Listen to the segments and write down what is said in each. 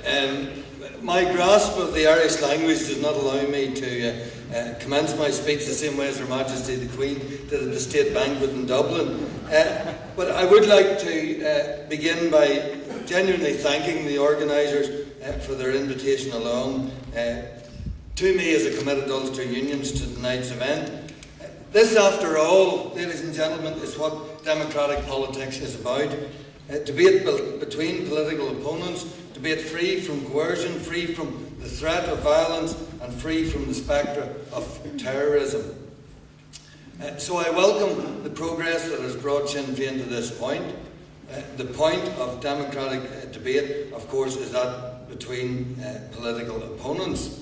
My grasp of the Irish language does not allow me to commence my speech the same way as Her Majesty the Queen did at the State Banquet in Dublin. But I would like to begin by genuinely thanking the organisers for their invitation along to me as a committed Ulster Unionist to tonight's event. This, after all, ladies and gentlemen, is what democratic politics is about. Debate between political opponents, debate free from coercion, free from the threat of violence, and free from the spectre of terrorism. So I welcome the progress that has brought Sinn Féin to this point. The point of democratic debate, of course, is that between political opponents.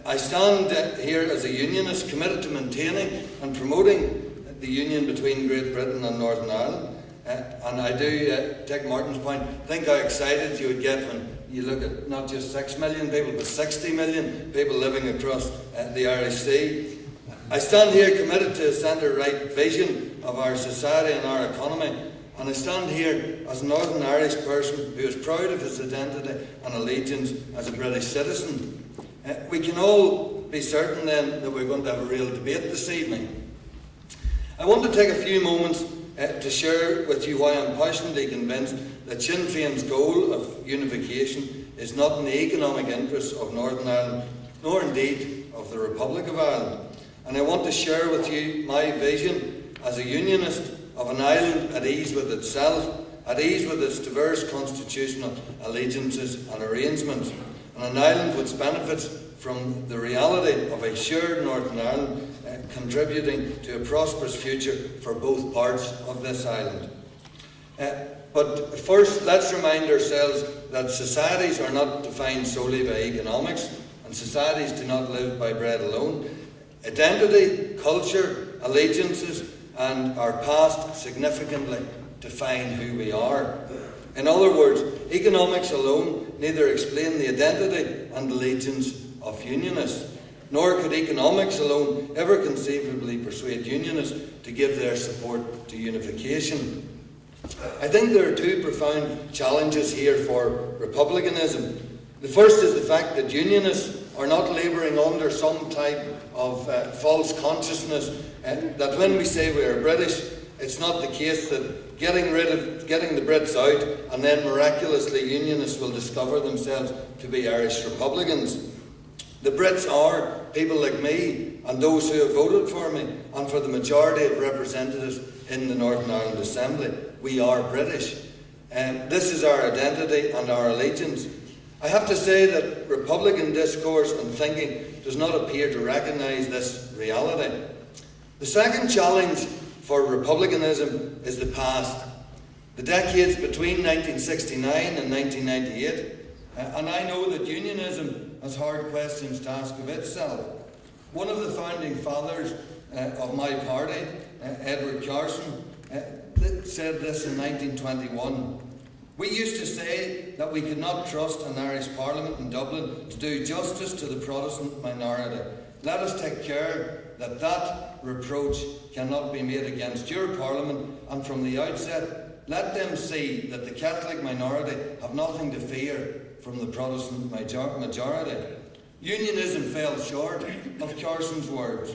I stand here as a unionist committed to maintaining and promoting the union between Great Britain and Northern Ireland. And I do take Martin's point. Think how excited you would get when you look at not just 6 million people, but 60 million people living across the Irish Sea. I stand here committed to a centre-right vision of our society and our economy. And I stand here as a Northern Irish person who is proud of his identity and allegiance as a British citizen. We can all be certain then that we're going to have a real debate this evening. I want to take a few moments to share with you why I'm passionately convinced that Sinn Féin's goal of unification is not in the economic interests of Northern Ireland, nor indeed of the Republic of Ireland. And I want to share with you my vision as a unionist of an island at ease with itself, at ease with its diverse constitutional allegiances and arrangements, and an island which benefits from the reality of a shared Northern Ireland contributing to a prosperous future for both parts of this island. But first, let's remind ourselves that societies are not defined solely by economics, and societies do not live by bread alone. Identity, culture, allegiances, and our past significantly define who we are. In other words, economics alone neither explain the identity and allegiance of unionists, nor could economics alone ever conceivably persuade unionists to give their support to unification. I think there are two profound challenges here for republicanism. The first is the fact that unionists are not labouring under some type of false consciousness that when we say we are British, it's not the case that getting the Brits out and then miraculously unionists will discover themselves to be Irish Republicans. The Brits are people like me and those who have voted for me and for the majority of representatives in the Northern Ireland Assembly. We are British. This is our identity and our allegiance. I have to say that Republican discourse and thinking does not appear to recognise this reality. The second challenge for republicanism is the past. The decades between 1969 and 1998. And I know that unionism has hard questions to ask of itself. One of the founding fathers of my party, Edward Carson, said this in 1921. We used to say that we could not trust an Irish Parliament in Dublin to do justice to the Protestant minority. Let us take care that that reproach cannot be made against your Parliament, and from the outset, let them see that the Catholic minority have nothing to fear from the Protestant majority. Unionism fell short of Carson's words.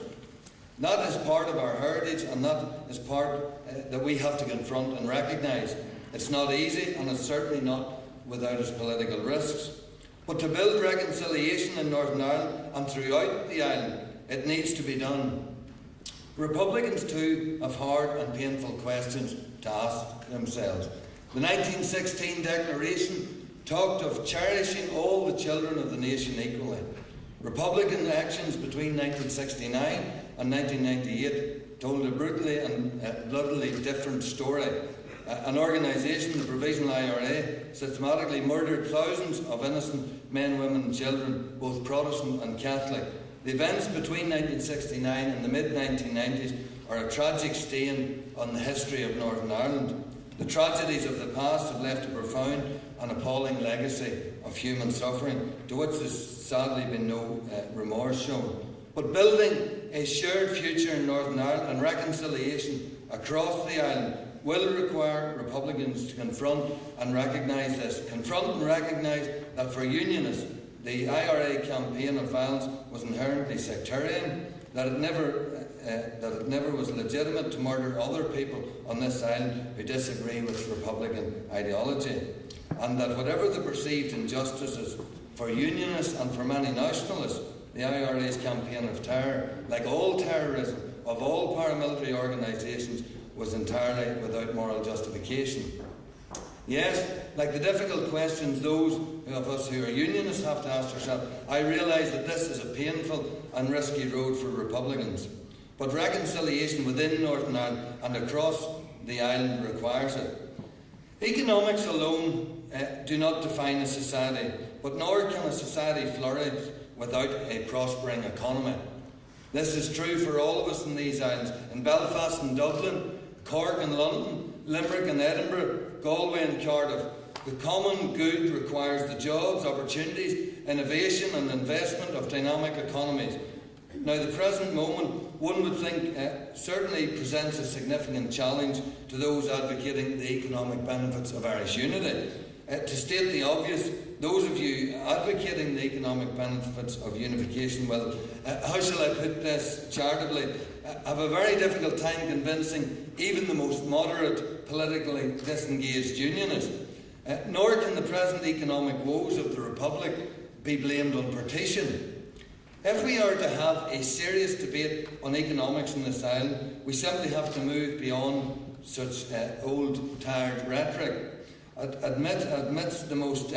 That is part of our heritage, and that is part that we have to confront and recognise. It's not easy, and it's certainly not without its political risks. But to build reconciliation in Northern Ireland and throughout the island, it needs to be done. Republicans too have hard and painful questions to ask themselves. The 1916 Declaration talked of cherishing all the children of the nation equally. Republican actions between 1969 and 1998 told a brutally and bloodily different story. An organisation, the Provisional IRA, systematically murdered thousands of innocent men, women and children, both Protestant and Catholic. The events between 1969 and the mid-1990s are a tragic stain on the history of Northern Ireland. The tragedies of the past have left a profound and appalling legacy of human suffering, to which there's sadly been no remorse shown. But building a shared future in Northern Ireland and reconciliation across the island will require Republicans to confront and recognise this. Confront and recognise that for Unionists, the IRA campaign of violence was inherently sectarian, that it never was legitimate to murder other people on this island who disagree with Republican ideology, and that whatever the perceived injustices for Unionists and for many nationalists, the IRA's campaign of terror, like all terrorism of all paramilitary organisations, was entirely without moral justification. Yes, like the difficult questions those of us who are Unionists have to ask ourselves, I realise that this is a painful and risky road for Republicans. But reconciliation within Northern Ireland and across the island requires it. Economics alone do not define a society, but nor can a society flourish without a prospering economy. This is true for all of us in these islands, in Belfast and Dublin, Cork and London, Limerick and Edinburgh, Galway and Cardiff. The common good requires the jobs, opportunities, innovation and investment of dynamic economies. Now, the present moment, one would think, certainly presents a significant challenge to those advocating the economic benefits of Irish unity. To state the obvious, those of you advocating the economic benefits of unification will, how shall I put this charitably, have a very difficult time convincing even the most moderate, politically disengaged unionist. Nor can the present economic woes of the Republic be blamed on partition. If we are to have a serious debate on economics in this island, we simply have to move beyond such old, tired rhetoric. Amidst the most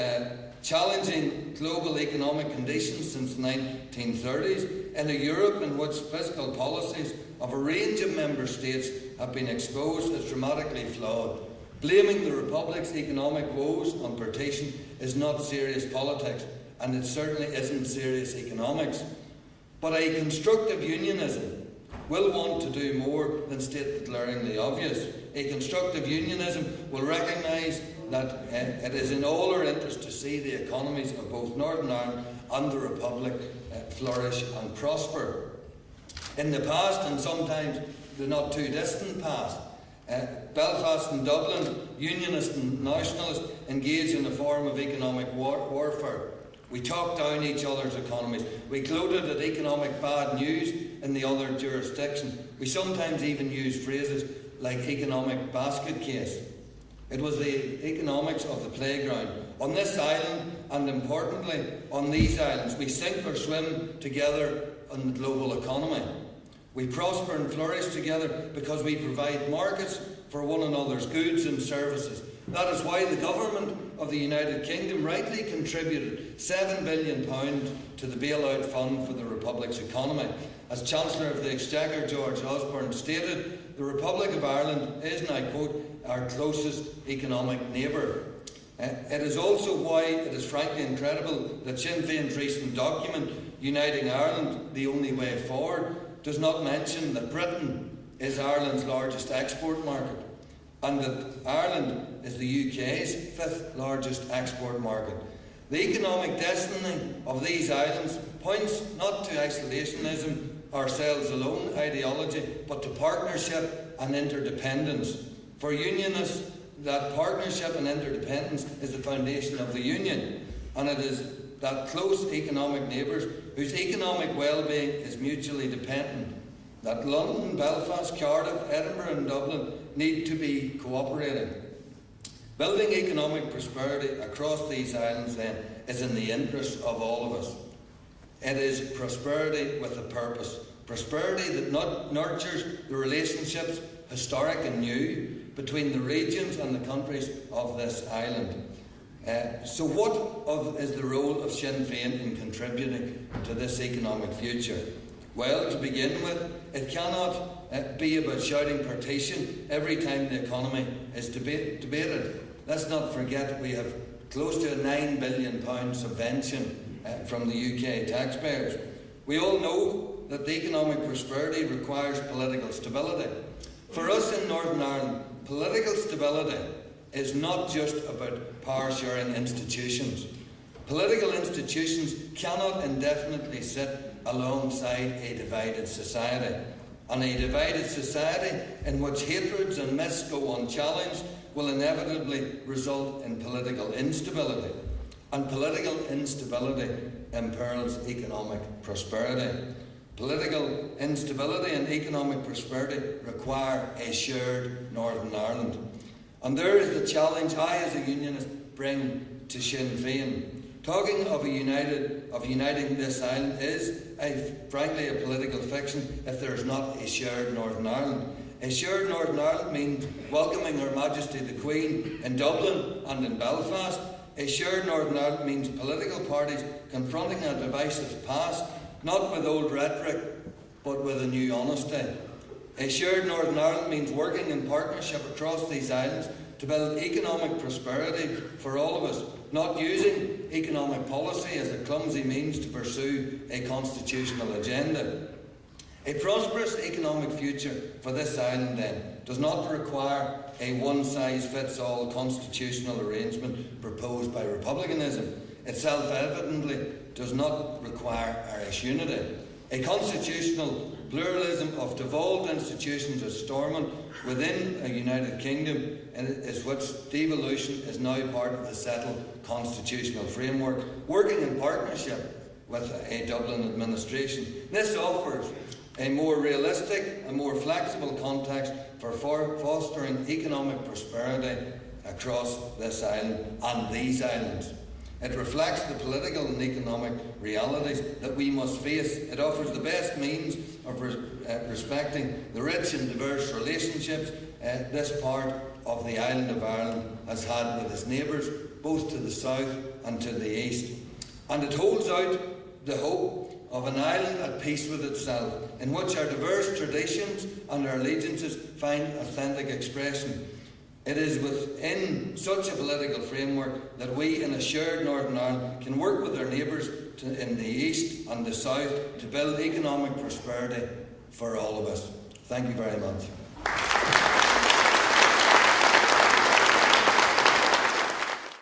challenging global economic conditions since the 1930s, in a Europe in which fiscal policies of a range of member states have been exposed as dramatically flawed, blaming the Republic's economic woes on partition is not serious politics, and it certainly isn't serious economics. But a constructive unionism will want to do more than state the glaringly obvious. A constructive unionism will recognise that it is in all our interest to see the economies of both Northern Ireland and the Republic flourish and prosper. In the past, and sometimes the not too distant past, Belfast and Dublin, Unionists and Nationalists engaged in a form of economic warfare. We talked down each other's economies. We gloated at economic bad news in the other jurisdiction. We sometimes even used phrases like economic basket case. It was the economics of the playground. On this island, and importantly on these islands, we sink or swim together in the global economy. We prosper and flourish together because we provide markets for one another's goods and services. That is why the government of the United Kingdom rightly contributed £7 billion to the bailout fund for the Republic's economy. As Chancellor of the Exchequer George Osborne stated, the Republic of Ireland is, and I quote, our closest economic neighbour. It is also why it is frankly incredible that Sinn Féin's recent document, Uniting Ireland, the Only Way Forward, does not mention that Britain is Ireland's largest export market and that Ireland is the UK's 5th largest export market. The economic destiny of these islands points not to isolationism, ourselves alone ideology, but to partnership and interdependence. For Unionists, that partnership and interdependence is the foundation of the Union, and it is that close economic neighbours whose economic well-being is mutually dependent, that London, Belfast, Cardiff, Edinburgh and Dublin need to be cooperating. Building economic prosperity across these islands then is in the interest of all of us. It is prosperity with a purpose. Prosperity that nurtures the relationships, historic and new, between the regions and the countries of this island. So what is the role of Sinn Féin in contributing to this economic future? Well, to begin with, it cannot be about shouting partition every time the economy is debated. Let's not forget we have close to a £9 billion subvention from the UK taxpayers. We all know that the economic prosperity requires political stability. For us in Northern Ireland, political stability is not just about power-sharing institutions. Political institutions cannot indefinitely sit alongside a divided society. and a divided society in which hatreds and myths go unchallenged will inevitably result in political instability. And political instability imperils economic prosperity. Political instability and economic prosperity require a shared Northern Ireland. And there is the challenge I as a unionist bring to Sinn Féin. Talking of uniting this island is, frankly, a political fiction if there is not a shared Northern Ireland. A shared Northern Ireland means welcoming Her Majesty the Queen in Dublin and in Belfast. A shared Northern Ireland means political parties confronting a divisive past, not with old rhetoric, but with a new honesty. A shared Northern Ireland means working in partnership across these islands to build economic prosperity for all of us, not using economic policy as a clumsy means to pursue a constitutional agenda. A prosperous economic future for this island, then, does not require a one-size-fits-all constitutional arrangement proposed by republicanism. It self-evidently does not require Irish unity. A constitutional pluralism of devolved institutions is storming within a United Kingdom, is which devolution is now part of the settled constitutional framework, working in partnership with a Dublin administration. This offers a more realistic and more flexible context for fostering economic prosperity across this island and these islands. It reflects the political and economic realities that we must face. It offers the best means of respecting the rich and diverse relationships this part of the island of Ireland has had with its neighbours, both to the south and to the east. And it holds out the hope of an island at peace with itself, in which our diverse traditions and our allegiances find authentic expression. It is within such a political framework that we in a shared Northern Ireland can work with our neighbours in the east and the south to build economic prosperity for all of us. Thank you very much.